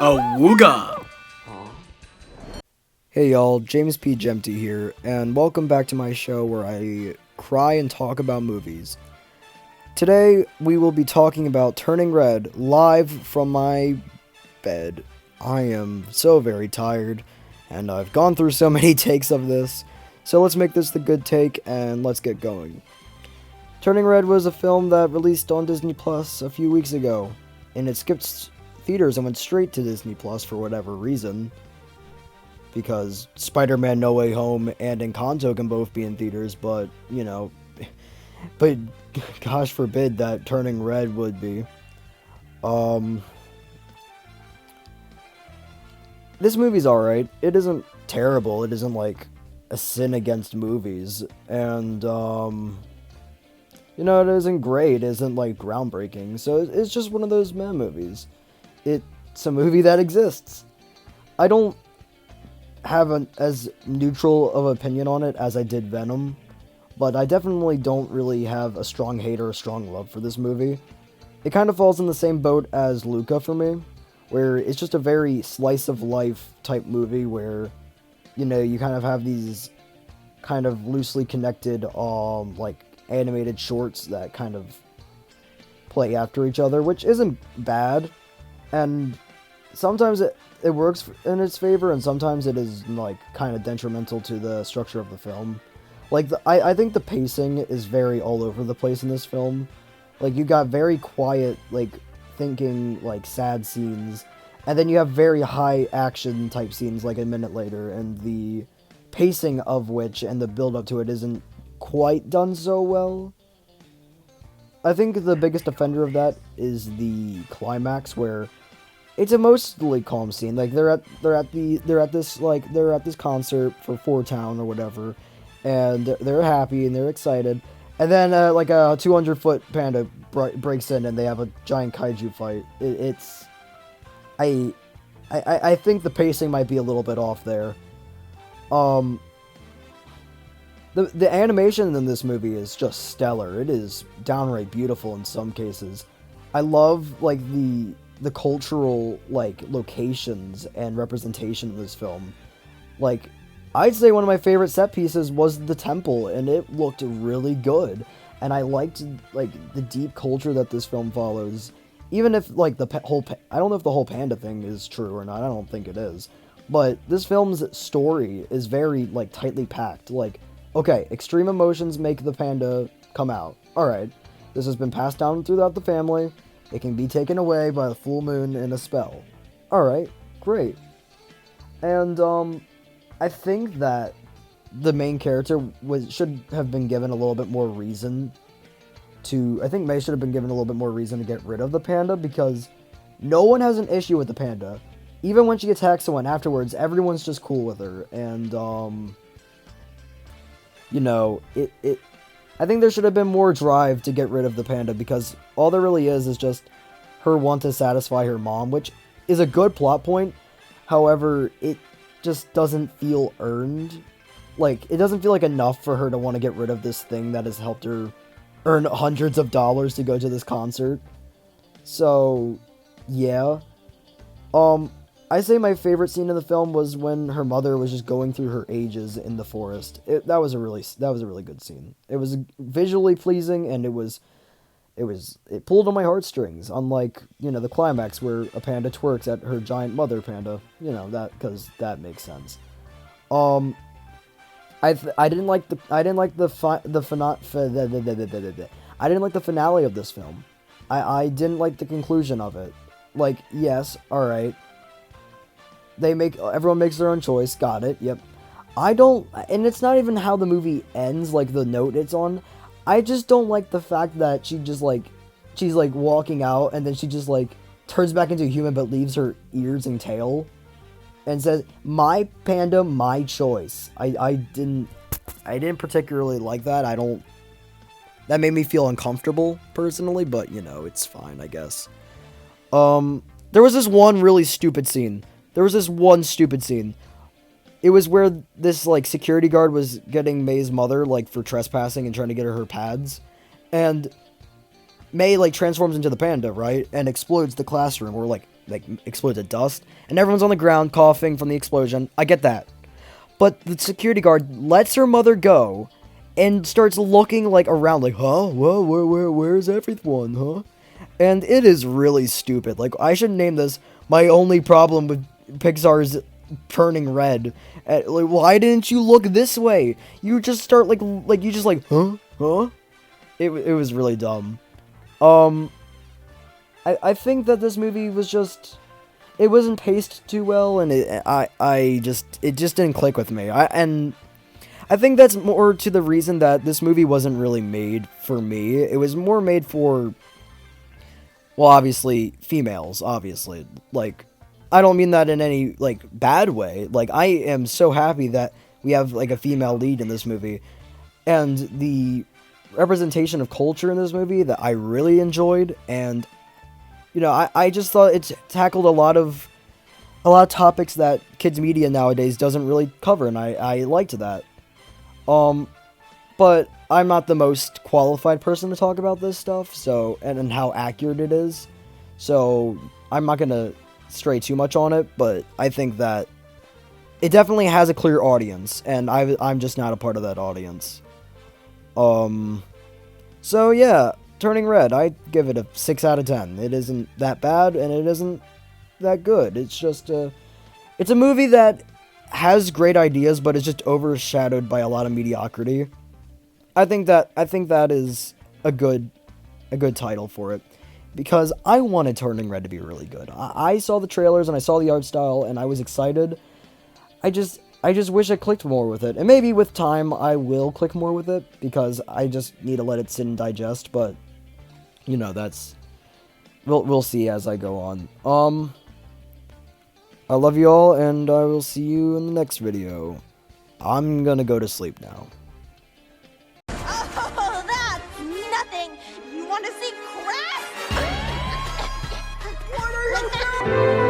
Awooga! Hey y'all, James P. Gemty here, and welcome back to my show where I cry and talk about movies. Today, we will be talking about Turning Red, live from my bed. I am so very tired, and I've gone through so many takes of this, so let's make this the good take, and let's get going. Turning Red was a film that released on Disney Plus a few weeks ago, and it skipped theaters and went straight to Disney Plus for whatever reason. Because Spider-Man No Way Home and Encanto can both be in theaters, but, but gosh forbid that Turning Red would be. This movie's alright. It isn't terrible. It isn't like a sin against movies. And, it isn't great. It isn't like groundbreaking. So it's just one of those meh movies. It's a movie that exists. I don't have as neutral of an opinion on it as I did Venom, but I definitely don't really have a strong hate or a strong love for this movie. It kind of falls in the same boat as Luca for me, where it's just a very slice of life type movie where, you kind of have these kind of loosely connected, like animated shorts that kind of play after each other, which isn't bad, and sometimes it works in its favor, and sometimes it is, like, kind of detrimental to the structure of the film. Like, I think the pacing is very all over the place in this film. Like, you got very quiet, like, thinking, like, sad scenes, and then you have very high action type scenes, like, a minute later, and the pacing of which and the build-up to it isn't quite done so well. I think the biggest offender of that is the climax, where it's a mostly calm scene. Like they're at this concert for Four Town or whatever, and they're happy and they're excited. And then like a 200-foot panda breaks in and they have a giant kaiju fight. I think the pacing might be a little bit off there. The animation in this movie is just stellar. It is downright beautiful in some cases. I love like the cultural, like, locations and representation of this film. Like, I'd say one of my favorite set pieces was the temple, and it looked really good. And I liked, like, the deep culture that this film follows. Even if, like, I don't know if the whole panda thing is true or not, I don't think it is. But this film's story is very, like, tightly packed. Like, okay, extreme emotions make the panda come out. Alright, this has been passed down throughout the family. It can be taken away by the full moon in a spell. Alright, great. And, I think that the main character should have been given a little bit more reason I think May should have been given a little bit more reason to get rid of the panda, because no one has an issue with the panda. Even when she attacks someone afterwards, everyone's just cool with her, and, I think there should have been more drive to get rid of the panda, because all there really is just her want to satisfy her mom, which is a good plot point. However, it just doesn't feel earned. Like, it doesn't feel like enough for her to want to get rid of this thing that has helped her earn hundreds of dollars to go to this concert. So, yeah. I say my favorite scene in the film was when her mother was just going through her ages in the forest. That was a really good scene. It was visually pleasing, and it pulled on my heartstrings. Unlike, the climax where a panda twerks at her giant mother panda. Because that makes sense. I didn't like the finale of this film. I didn't like the conclusion of it. Like, yes, all right. Everyone makes their own choice. Got it. Yep. And it's not even how the movie ends, like the note it's on. I just don't like the fact that she's walking out and then she just like turns back into a human but leaves her ears and tail and says, "My panda, my choice." I didn't particularly like that. That made me feel uncomfortable personally, but it's fine, I guess. There was this one really stupid scene. It was where this, like, security guard was getting May's mother, like, for trespassing and trying to get her pads. And May, like, transforms into the panda, right? And explodes the classroom, or, like, explodes at dust, and everyone's on the ground coughing from the explosion. I get that. But the security guard lets her mother go and starts looking like around like, huh? Whoa, where's everyone, huh? And it is really stupid. Like, I should name this my only problem with Pixar's turning red. Like, why didn't you look this way? You just start like you just like, huh? It was really dumb. I think that this movie was just, it wasn't paced too well, and it just didn't click with me. And I think that's more to the reason that this movie wasn't really made for me. It was more made for, well, obviously, females, obviously. Like, I don't mean that in any, like, bad way. Like, I am so happy that we have, like, a female lead in this movie. And the representation of culture in this movie that I really enjoyed, and, you know, I just thought it tackled a lot of topics that kids media nowadays doesn't really cover, and I liked that. But I'm not the most qualified person to talk about this stuff, so, and how accurate it is, so I'm not gonna stray too much on it, but I think that it definitely has a clear audience, and I'm just not a part of that audience. So yeah, Turning Red, I give it a 6 out of 10. It isn't that bad, and it isn't that good. It's just it's a movie that has great ideas, but it's just overshadowed by a lot of mediocrity. I think that is a good title for it, because I wanted Turning Red to be really good. I saw the trailers and I saw the art style and I was excited. I just wish I clicked more with it, and maybe with time I will click more with it, because I just need to let it sit and digest. But you know, that's we'll see as I go on. I love you all, and I will see you in the next video. I'm gonna go to sleep now. Oh, that's nothing! You want to see crap? What are you doing?